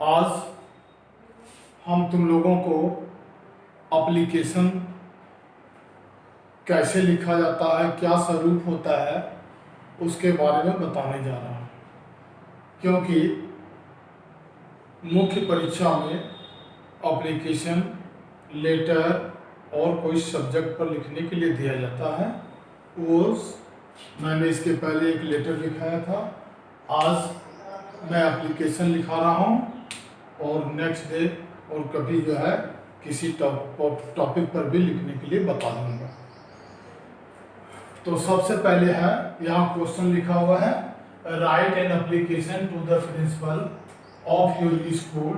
आज हम तुम लोगों को एप्लीकेशन कैसे लिखा जाता है, क्या स्वरूप होता है, उसके बारे में बताने जा रहा हूँ। क्योंकि मुख्य परीक्षा में एप्लीकेशन लेटर और कोई सब्जेक्ट पर लिखने के लिए दिया जाता है। वो मैंने इसके पहले एक लेटर लिखाया था। आज मैं एप्लीकेशन लिखा रहा हूँ और नेक्स्ट डे और कभी जो है किसी टॉपिक पर भी लिखने के लिए बता दूंगा। तो सबसे पहले है, यहाँ क्वेश्चन लिखा हुआ है, write an application to the principal of your school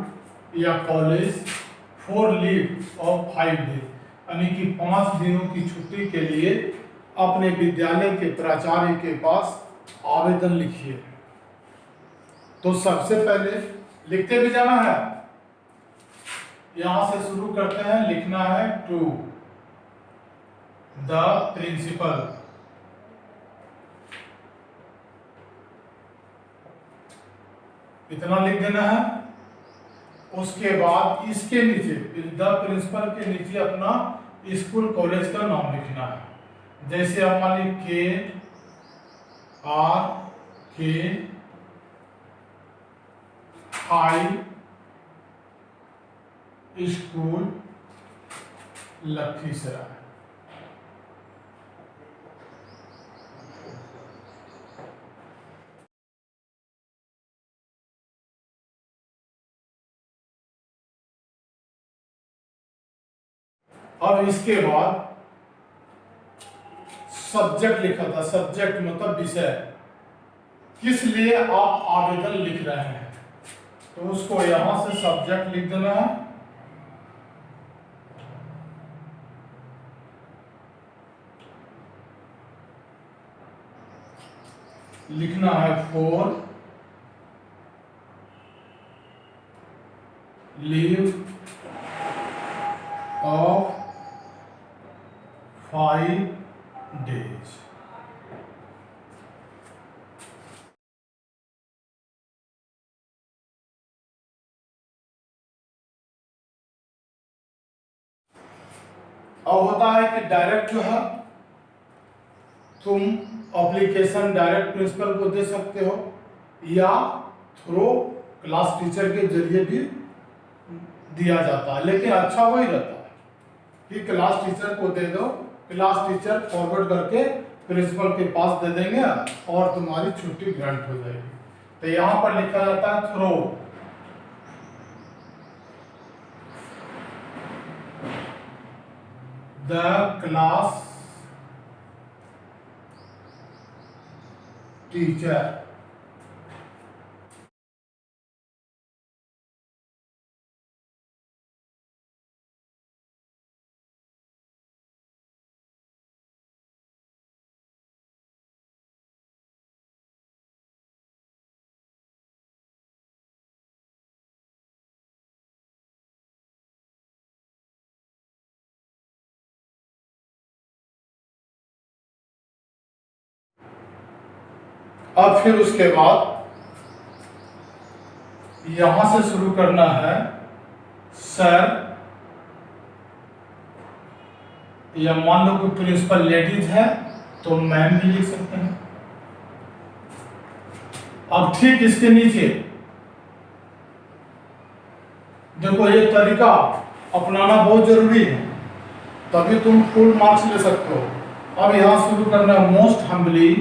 या college for leave of 5 days, यानी कि 5 दिनों की छुट्टी के लिए अपने विद्यालय के प्राचार्य के पास आवेदन लिखिए। तो सबसे पहले लिखते भी जाना है, यहां से शुरू करते हैं। लिखना है टू द प्रिंसिपल, इतना लिख देना है। उसके बाद इसके नीचे द प्रिंसिपल के नीचे अपना स्कूल कॉलेज का नाम लिखना है। जैसे आप मान लीजिए KRK हाई स्कूल लखीसराय। अब इसके बाद सब्जेक्ट लिखा था, सब्जेक्ट मतलब विषय, किस लिए आप आवेदन लिख रहे हैं, तो उसको यहां से सब्जेक्ट लिख देना है। लिखना है फॉर लीव ऑफ 5 डेज। अब होता है कि डायरेक्ट जो है तुम एप्लीकेशन डायरेक्ट प्रिंसिपल को दे सकते हो या थ्रू क्लास टीचर के जरिए भी दिया जाता है, लेकिन अच्छा वही रहता है कि क्लास टीचर को दे दो, क्लास टीचर फॉरवर्ड करके प्रिंसिपल के पास दे देंगे और तुम्हारी छुट्टी ग्रांट हो जाएगी। तो यहां पर लिखा जाता है थ्रू द क्लास टीचर। अब फिर उसके बाद यहां से शुरू करना है सर, या मान लो कोई प्रिंसिपल लेडीज है तो मैम भी लिख सकते हैं। अब ठीक इसके नीचे देखो, ये तरीका अपनाना बहुत जरूरी है, तभी तुम फुल मार्क्स ले सकते हो। अब यहां शुरू करना है most humbly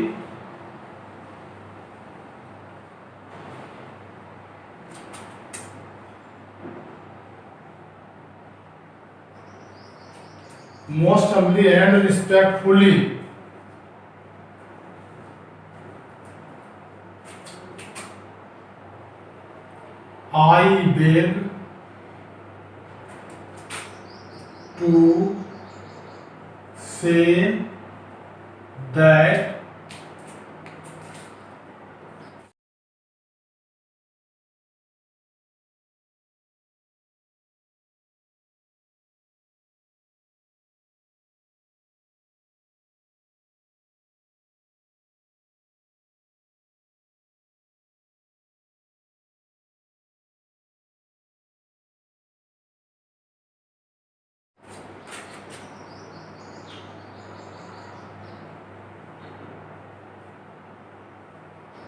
and respectfully I beg to say that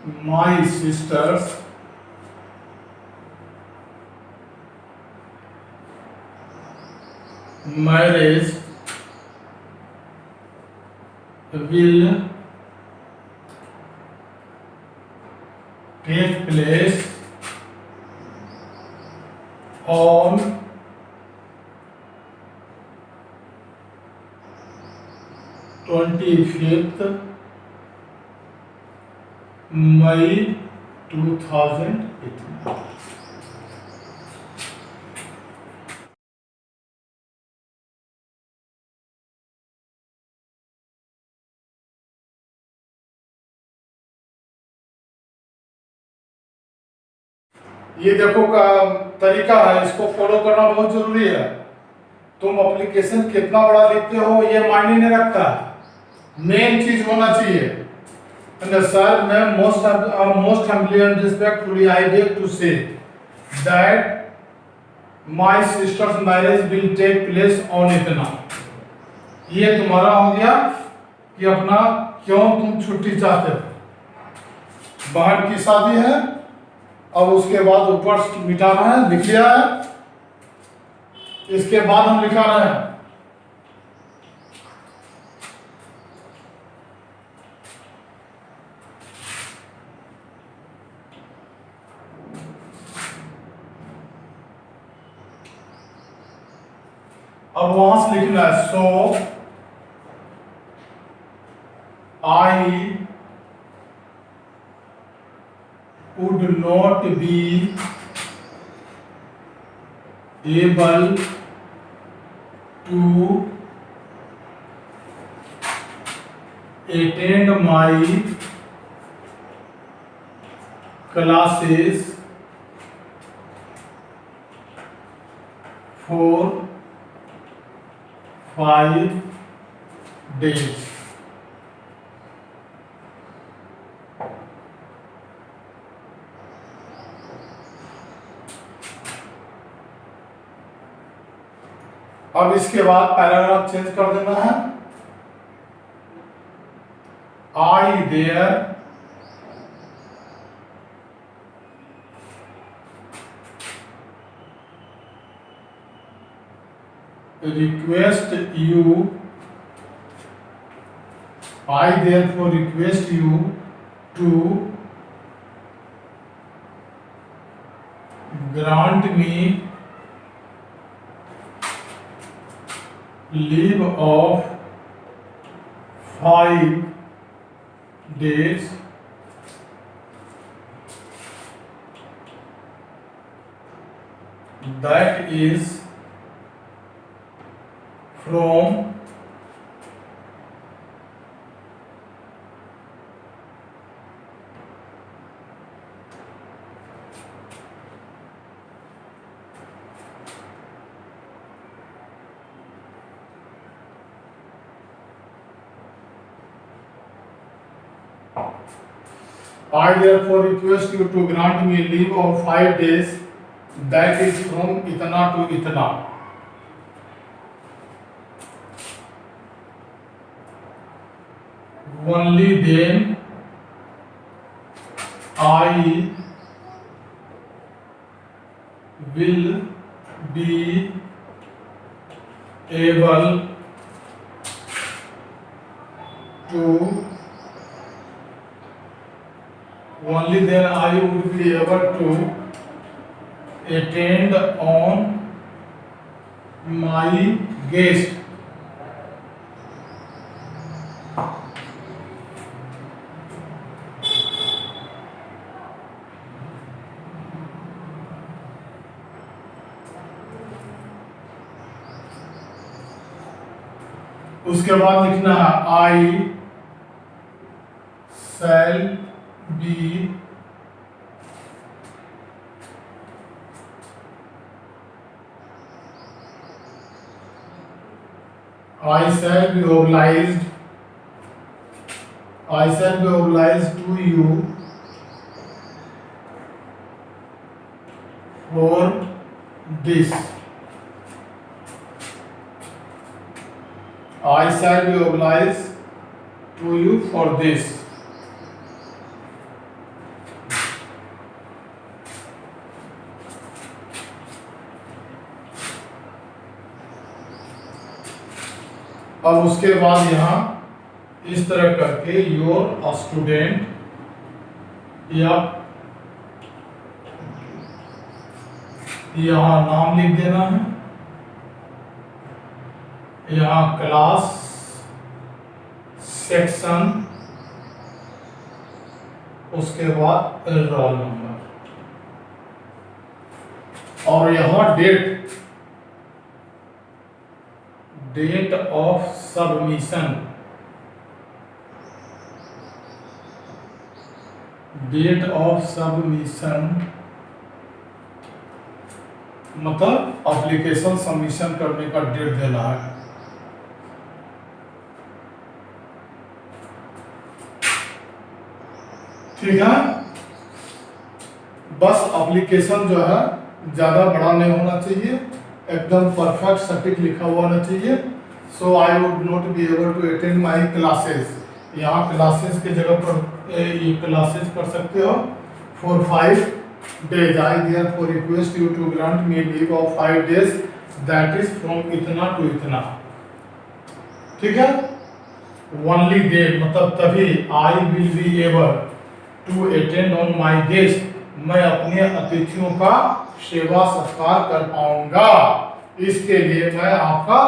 my sister's marriage will take place on 25th May 2018। ये देखो का तरीका है, इसको फॉलो करना बहुत जरूरी है। तुम एप्लीकेशन कितना बड़ा लिखते हो ये मायने नहीं रखता, मेन चीज होना चाहिए। सर मैं most humbly and respectfully I beg to say that my sister's marriage will take place on इतना। ये तुम्हारा हो गया कि अपना क्यों तुम छुट्टी चाहते हो, बहन की शादी है। अब उसके बाद ऊपर मिटाना है, लिख लिया है। इसके बाद हम लिखा रहे हैं अब वहां से लिखना है सो आई would not be able to attend my classes for 5 days। अब इसके बाद पैराग्राफ चेंज कर देना है। I there request you, I therefore request you to grant me leave of 5 days that is from I therefore request you to grant me leave of 5 days that is from इतना to इतना। Only then I will be able to only then I would be able to attend on my guest उसके बाद लिखना है I shall be I shall be obliged to you for this। I shall be obliged to you for this। अब उसके बाद यहाँ इस तरह करके योर स्टूडेंट या यहाँ नाम लिख देना है, यहाँ क्लास, सेक्शन, उसके बाद रोल नंबर, और यहाँ date of submission, date of submission मतलब एप्लीकेशन सबमिशन करने का डेट देना है। ठीक है, बस एप्लीकेशन जो है ज़्यादा बड़ा नहीं होना चाहिए, एकदम परफेक्ट सटीक लिखा हुआ होना चाहिए। So I would not be able to attend my classes, यहाँ क्लासेस की जगह पर ये क्लासेस कर सकते हो। For 5 days I therefore request you to grant me leave of 5 days, that is from इतना to इतना। ठीक है, only then मतलब तभी I will be able to attend on my guest, मैं अपने अतिथियों का सेवा सत्कार कर पाऊंगा, इसके लिए मैं आपका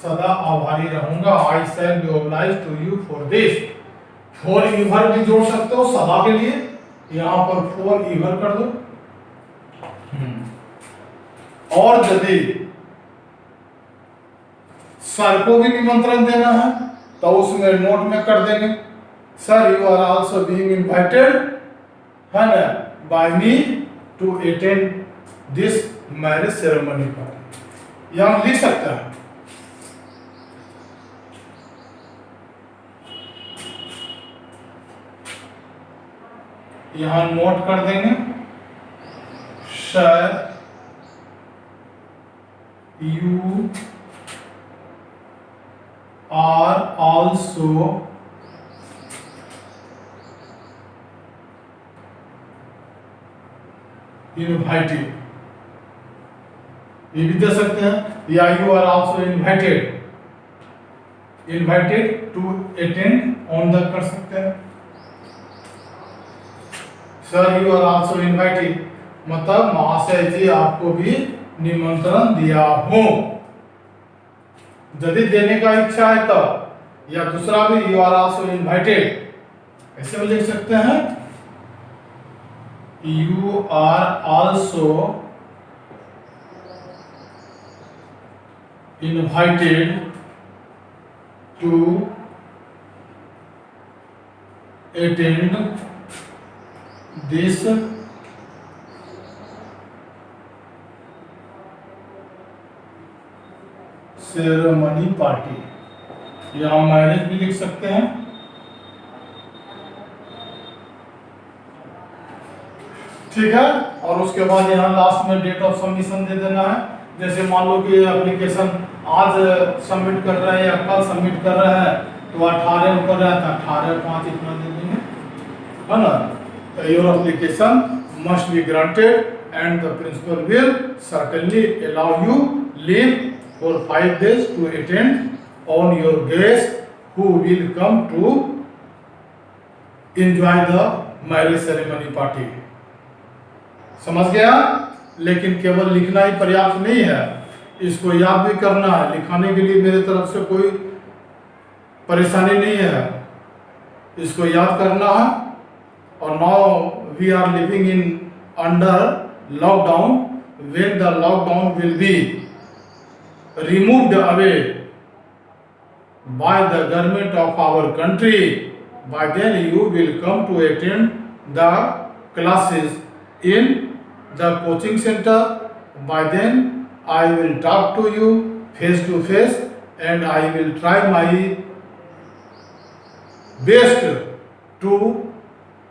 सदा आभारी रहूंगा। I shall be obliged to you for this। Forever भी जोड़ सकते हो सदा के लिए, यहाँ पर फॉर ईवर कर दो। और यदि सर को भी निमंत्रण देना है तो उसमें नोट में कर देंगे, sir you are also being invited है ना by me to attend this marriage ceremony party, यहाँ लिख सकते हैं। यहाँ नोट कर देंगे, sir you are also invited, ये भी दे सकते हैं, या you are also invited to attend on the कर सकते हैं। Sir you are also invited मतलब महाशय जी आपको भी निमंत्रण दिया हूं, यदि देने का इच्छा है तो, या दूसरा भी यू आर आल्सो इनवाइटेड ऐसे भी लिख सकते हैं, you are also invited to attend this ceremony party, यहाँ मैरिज भी लिख सकते हैं। ठीक है, और उसके बाद यहाँ लास्ट में डेट ऑफ सबमिशन दे देना है। जैसे मान लो कि एप्लीकेशन आज सबमिट कर रहे हैं या कल सबमिट कर रहे हैं तो 18 ऊपर रहता है, 18/5 इतना दे देंगे, है ना। Your application must be granted and the principal will certainly allow you leave for 5 days to attend on your guests who will come to enjoy the marriage ceremony party। समझ गया? लेकिन केवल लिखना ही पर्याप्त नहीं है, इसको याद भी करना है। लिखाने के लिए मेरे तरफ से कोई परेशानी नहीं है, इसको याद करना है। और now we are living in under lockdown, when the lockdown will be removed away by the government of our country, by then you will come to attend the classes in the coaching center. By then I will talk to you face to face and I will try my best to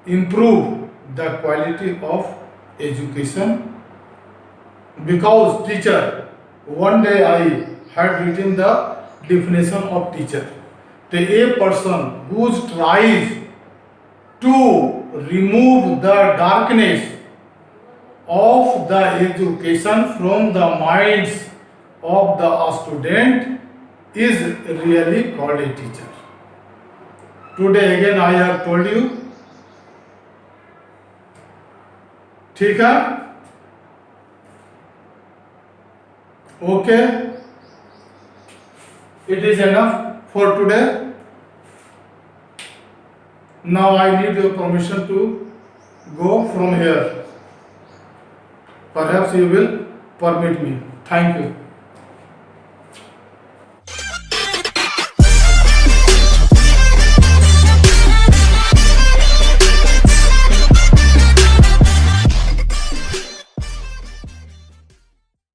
improve the quality of education, because teacher, one day I had written the definition of teacher, a person who tries to remove the darkness of the education from the minds of the student is really called a teacher. Today again I have told you. ठीक है, okay, it is enough for today. Now I need your permission to go from here. Perhaps you will permit me. Thank you.